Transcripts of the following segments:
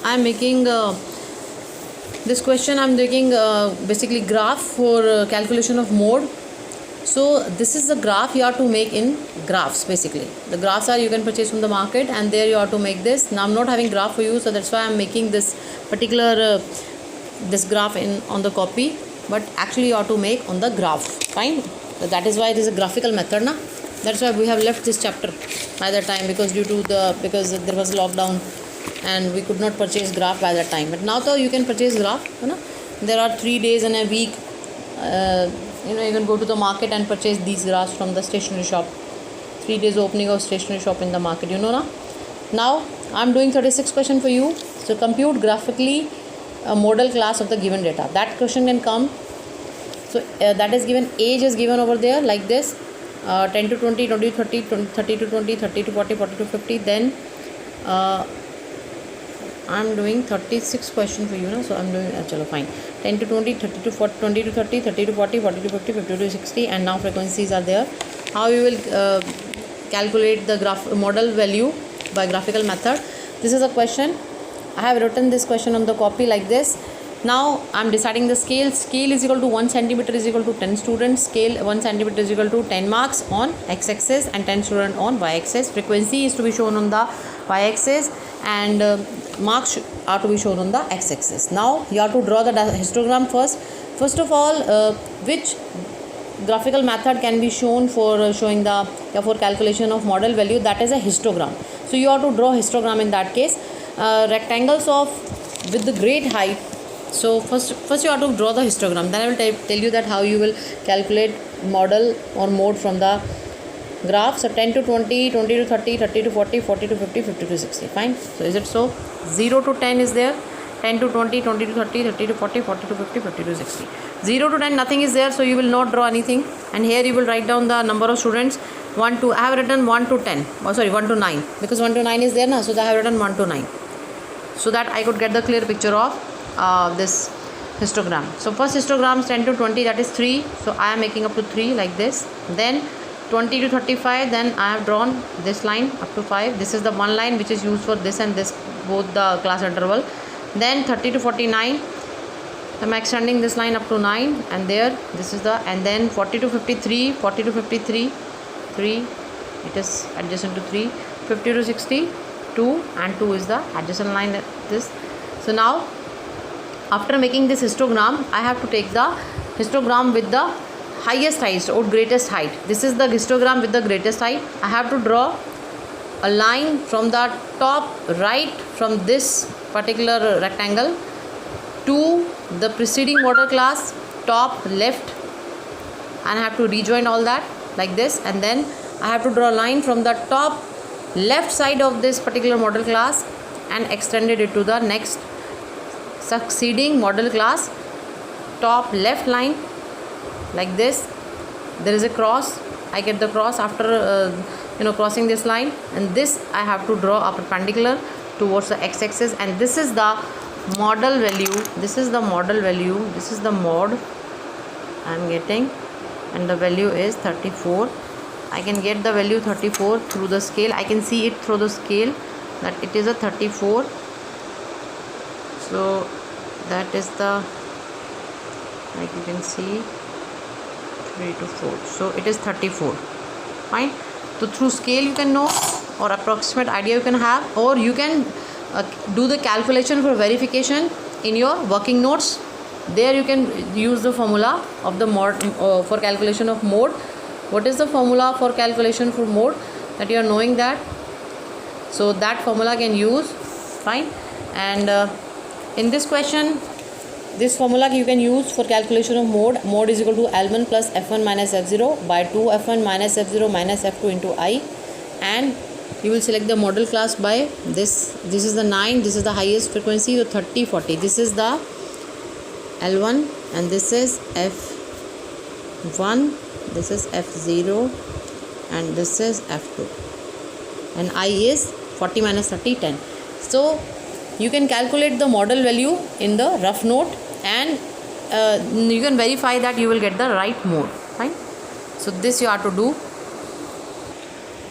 I'm making this question. I'm taking basically graph for calculation of mode. So this is the graph you have to make in graphs. Basically the graphs are you can purchase from the market, and there you have to make this. Now I'm not having graph for you, so that's why I'm making this particular this graph in on the copy, but actually you have to make on the graph. Fine. So that is why it is a graphical method na. That's why we have left this chapter by that time, because because there was lockdown and we could not purchase graph by that time. But now though you can purchase graph, you know. There are 3 days in a week. You can go to the market and purchase these graphs from the stationery shop. 3 days opening of stationery shop in the market, na. Now I'm doing 36 question for you. So compute graphically a model class of the given data. That question can come. So that is given, age is given over there like this, 10 to 20, 20 to 30, 30 to 20, 30 to 40, 40 to 50. Then I'm doing 36 question for you now. So I'm doing chalo fine, 10 to 20, 30 to 40, 20 to 30, 30 to 40, 40 to 50, 50 to 60, and now frequencies are there. How you will calculate the graph model value by graphical method? This is a question. I have written this question on the copy like this. Now I'm deciding the scale. Scale is equal to 1 centimeter is equal to 10 students. Scale 1 centimeter is equal to 10 marks on x-axis and 10 student on y-axis. Frequency is to be shown on the y-axis, and marks are to be shown on the x-axis. Now you have to draw the histogram first. First of all, which graphical method can be shown for showing the for calculation of model value? That is a histogram. So you have to draw histogram in that case. Rectangles of with the great height. So first you have to draw the histogram. Then I will tell you that how you will calculate model or mode from the graph. So 10 to 20, 20 to 30, 30 to 40, 40 to 50, 50 to 60. Fine. So is it so? 0 to 10 is there. 10 to 20, 20 to 30, 30 to 40, 40 to 50, 50 to 60. 0 to 10 nothing is there, so you will not draw anything. And here you will write down the number of students. 1 to, I have written 1 to 10. Oh sorry, 1 to 9. Because 1 to 9 is there now, so I have written 1 to 9. So that I could get the clear picture of this histogram. So first histogram is 10 to 20, that is 3. So I am making up to 3 like this. Then 20 to 35, then I have drawn this line up to 5. This is the one line which is used for this and this, both the class interval. Then 30 to 49, I'm extending this line up to 9, and there this is the, and then 40 to 53, 40 to 53, 3, it is adjacent to 3, 50 to 60, 2, and 2 is the adjacent line, this. So now after making this histogram, I have to take the histogram with the highest height or greatest height. This is the histogram with the greatest height. I have to draw a line from the top right from this particular rectangle to the preceding model class top left, and I have to rejoin all that like this, and then I have to draw a line from the top left side of this particular model class and extended it to the next succeeding model class top left line like this. There is a cross. I get the cross after crossing this line, and this I have to draw a perpendicular towards the x-axis, and this is the model value. This is the model value. This is the mod I am getting, and the value is 34. I can get the value 34 through the scale. I can see it through the scale that it is a 34. So that is the, like you can see, 3 to 4. So it is 34. Fine. So through scale you can know, or approximate idea you can have, or you can do the calculation for verification in your working notes. There you can use the formula of the mode for calculation of mode. What is the formula for calculation for mode? That you are knowing that. So that formula can use. Fine. And in this question, this formula you can use for calculation of mode. Mode is equal to L1 plus F1 minus F0 by 2 F1 minus F0 minus F2 into I, and you will select the model class by this. This is the 9, this is the highest frequency, so 30, 40. This is the L1, and this is F1, this is F0, and this is F2, and I is 40 minus 30, 10. So you can calculate the model value in the rough note, and you can verify that you will get the right mode. Fine. So this you have to do.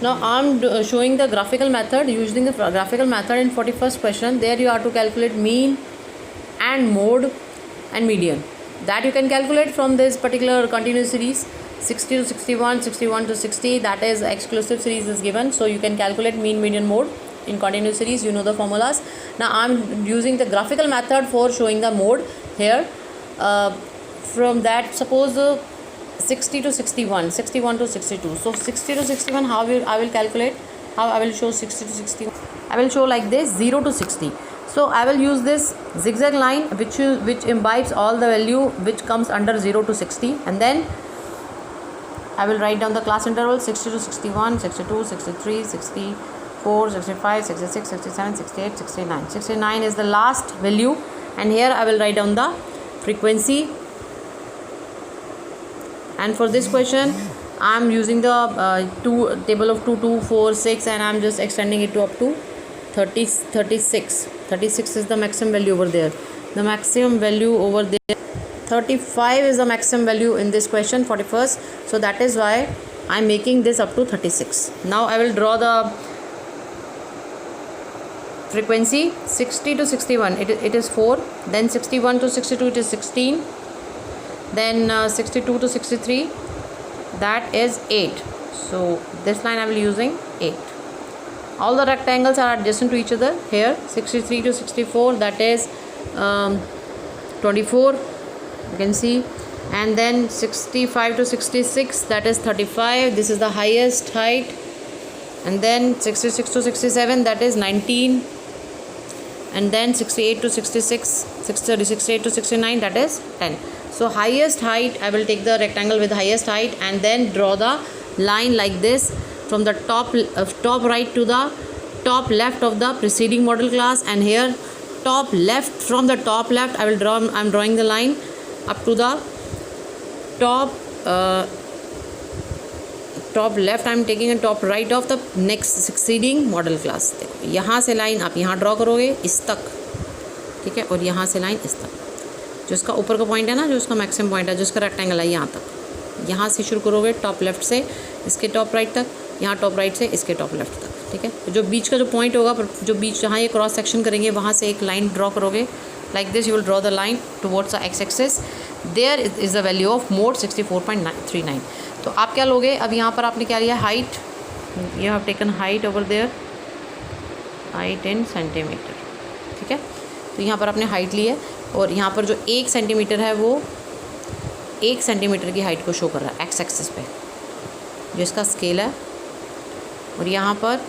Now I'm showing the graphical method. Using the graphical method in 41st question, there you have to calculate mean and mode and median. That you can calculate from this particular continuous series, 60 to 61, 61 to 60, that is exclusive series is given. So you can calculate mean, median, mode in continuous series. You know the formulas. Now I'm using the graphical method for showing the mode here. From that, suppose 60 to 61, 61 to 62. So 60 to 61, how I will calculate, how I will show 60 to 61. I will show like this, 0 to 60. So I will use this zigzag line which imbibes all the value which comes under 0 to 60, and then I will write down the class interval 60 to 61, 62, 63, 64, 65, 66, 67, 68, 69. 69 is the last value, and here I will write down the frequency. And for this question I am using the table of 2, 2, 4, 6, and I am just extending it to up to 36. 36 is the maximum value over there. The maximum value over there, 35 is the maximum value in this question, 41st. So that is why I am making this up to 36. Now I will draw the frequency. 60 to 61, it is 4. Then 61 to 62, it is 16. Then 62 to 63, that is 8. So this line I will using 8. All the rectangles are adjacent to each other. Here 63 to 64, that is 24, you can see. And then 65 to 66, that is 35. This is the highest height. And then 66 to 67, that is 19. And then 68 to 66, 68 to 69, that is 10. So highest height, I will take the rectangle with highest height and then draw the line like this from the top right to the top left of the preceding model class. And here top left, from the top left I am drawing the line up to the top left. I am taking a top right of the next succeeding model class. देखो यहाँ से line आप यहाँ draw करोगे इस तक, ठीक है, और यहाँ से लाइन इस तक, जो इसका ऊपर का पॉइंट है ना, जो इसका मैक्सिमम पॉइंट है, जो इसका रेक्टेंगल है यहाँ तक, यहाँ से शुरू करोगे टॉप लेफ्ट से इसके टॉप राइट तक, यहाँ टॉप राइट से इसके टॉप लेफ्ट तक, ठीक है। जो बीच का जो पॉइंट होगा, जो बीच जहाँ ये क्रॉस सेक्शन करेंगे वहाँ से एक लाइन ड्रॉ करोगे like this. You will draw the line towards the X axis. There is the value of mode 64.39. तो आप क्या लोगे, अब यहाँ पर आपने क्या लिया, height. You have taken height over there, height in centimetre, ठीक है. तो यहाँ पर आपने हाइट ली है और यहाँ पर जो 1 सेंटीमीटर है वो 1 सेंटीमीटर की हाइट को शो कर रहा है एक्स एक्सिस पे, जो इसका स्केल है. और यहाँ पर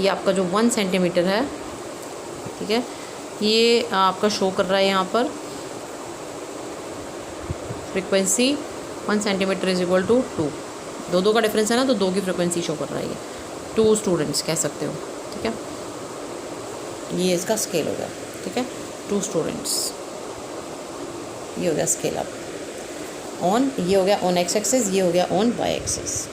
ये आपका जो 1 सेंटीमीटर है, ठीक है, ये आपका शो कर रहा है यहाँ पर frequency 1 centimetre is equal to 2. दो का डिफरेंस है ना, तो 2 की फ्रीक्वेंसी शो कर रहा है. ये 2 स्टूडेंट्स कह सकते हो, ठीक है. ये इसका स्केल हो गया, ठीक है, 2 स्टूडेंट्स. ये हो गया स्केल अप ऑन, ये हो गया ऑन एक्स एक्सिस, ये हो गया ऑन वाई एक्सिस,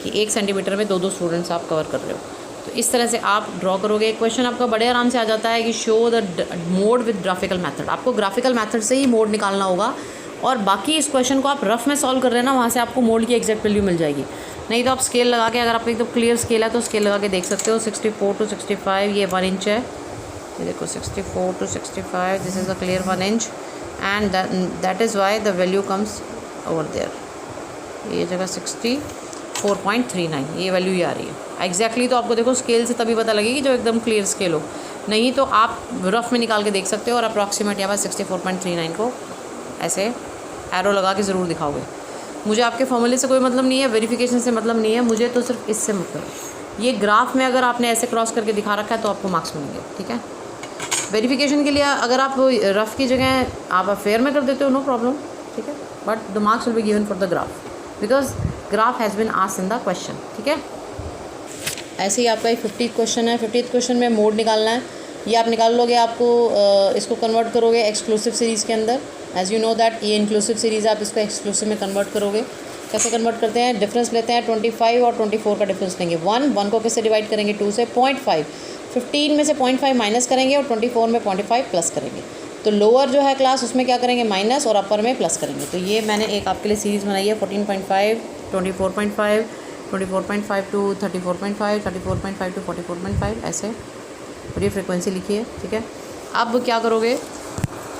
कि 1 सेंटीमीटर में 2 स्टूडेंट्स आप कवर कर रहे हो. तो इस तरह से आप ड्रॉ करोगे. क्वेश्चन आपका बड़े आराम से आ जाता है कि show the mode with graphical method. आपको ग्राफिकल मेथड से ही मोड निकालना होगा, और बाकी इस क्वेश्चन को आप रफ में सॉल्व कर रहे हैं ना, वहाँ से आपको मोड की एग्जैक्ट वैल्यू मिल जाएगी. नहीं तो आप स्केल लगा के, अगर आपको एकदम क्लियर स्केल है तो स्केल लगा के देख सकते हो. 64 to 65 ये 1 इंच है, ये देखो 64 to 65, this is the clear 1 inch, and that is why the value comes over there. ये जगह 64.39 ये वैल्यू ही आ रही है एग्जैक्टली. तो आपको देखो स्केल से तभी पता लगेगी जब एकदम क्लियर स्केल हो, नहीं तो आप रफ में निकाल के देख सकते हो. और अप्रॉक्सीमेट यहाँ पर 64.39 को ऐसे एरो लगा के ज़रूर दिखाओगे. मुझे आपके फॉर्मूले से कोई मतलब नहीं है, वेरिफिकेशन से मतलब नहीं है, मुझे तो सिर्फ इससे मतलब है. ये ग्राफ में अगर आपने ऐसे क्रॉस करके दिखा रखा है तो आपको मार्क्स मिलेंगे, ठीक है. वेरिफिकेशन के लिए अगर आप रफ़ की जगह आप फेयर में कर देते हो, नो प्रॉब्लम, ठीक है, but the marks will be given for the graph, because graph has been asked in the question, ठीक है. ऐसे ही आपका 50th क्वेश्चन है. 50th क्वेश्चन में मोड निकालना है. ये आप निकाल लोगे, आपको इसको कन्वर्ट करोगे एक्सक्लूसिव सीरीज़ के अंदर. एज़ यू नो दैट ये इंक्लूसिव सीरीज़, आप इसको एक्सक्लूसिव में कन्वर्ट करोगे. कैसे कन्वर्ट करते हैं, डिफरेंस लेते हैं 25 और 24 का डिफरेंस लेंगे. 1 को कैसे डिवाइड करेंगे, 2 से 0.5, 15 में से 0.5 माइनस करेंगे और 24 में 0.5 प्लस करेंगे. तो लोअर जो है क्लास उसमें क्या करेंगे माइनस और अपर में प्लस करेंगे। तो ये मैंने एक आपके लिए सीरीज़ बनाई है 14.5, 24.5, 24.5 टू 34.5, 34.5 टू 44.5 ऐसे, और ये फ्रिक्वेंसी लिखी है, ठीक है। अब क्या करोगे,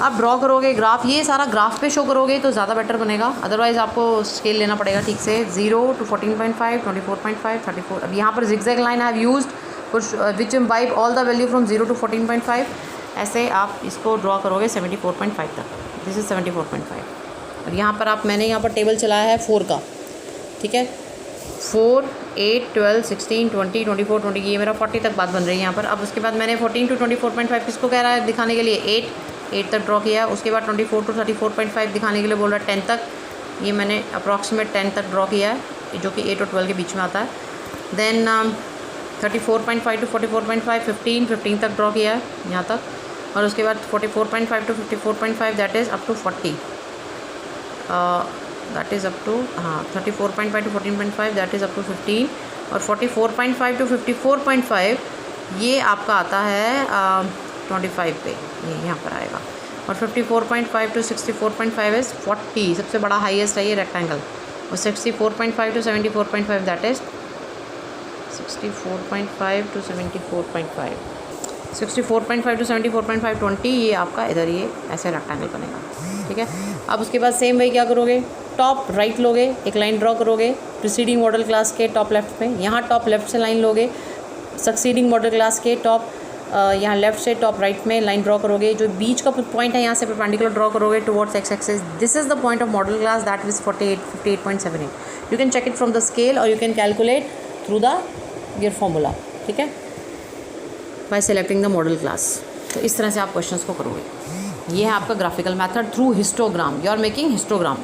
आप ड्रॉ करोगे ग्राफ, ये सारा ग्राफ पे शो करोगे तो ज़्यादा बेटर बनेगा, अदरवाइज़ आपको स्केल लेना पड़ेगा ठीक से। 0 to 14.5, 24.5, 34। अब यहाँ पर zigzag line I have used which imbibe all the value from 0 to 14.5। ऐसे आप इसको ड्रॉ करोगे 74.5 तक, दिस इज़ 74.5। और यहाँ पर आप, मैंने यहाँ पर टेबल चलाया है 4 का, ठीक है। 4, 8, 12, 16, 20, 24, 20, ये मेरा 40 तक बात बन रही है यहाँ पर। अब उसके बाद मैंने 14 to 24.5 किसको कह रहा है दिखाने के लिए, 8 तक ड्रॉ किया है। उसके बाद 24 to 34.5 दिखाने के लिए बोल रहा है 10 तक, ये मैंने अप्रॉक्सीमेट 10 तक ड्रॉ किया है, जो कि 8 और 12 के बीच में आता है। देन 34.5 to 44.5, 15 तक ड्रॉ किया है यहाँ तक। और उसके बाद 44.5 to 54.5 that is up to 40, that is up to 34.5 to 14.5 that is up to 15, और 44.5 to 54.5 ये आपका आता है 25 पे, ये यहाँ पर आएगा। और 54.5 to 64.5 इज़ 40, सबसे बड़ा हाईएस्ट है ये रेक्टेंगल। और 64.5 to 74.5 that is 64.5 to 74.5, 64.5 to 74.5 20, ये आपका इधर ये ऐसे रेक्टेंगल बनेगा, ठीक है। अब उसके बाद सेम वही क्या करोगे, टॉप राइट लोगे, एक लाइन ड्रॉ करोगे प्रीसीडिंग मॉडल क्लास के टॉप लेफ्ट पे, यहाँ टॉप लेफ्ट से लाइन लोगे, सक्सीडिंग मॉडल क्लास के टॉप यहाँ लेफ्ट से टॉप राइट में लाइन ड्रॉ करोगे। जो बीच का पॉइंट है यहाँ से परपेंडिकुलर ड्रॉ करोगे towards X axis, this is the point of model class that is 58.78। You can check it from the scale और you can calculate through the your formula, ठीक है, bye selecting the model class. तो इस तरह से आप questions को करोगे। ये है आपका graphical method through histogram, you are making histogram.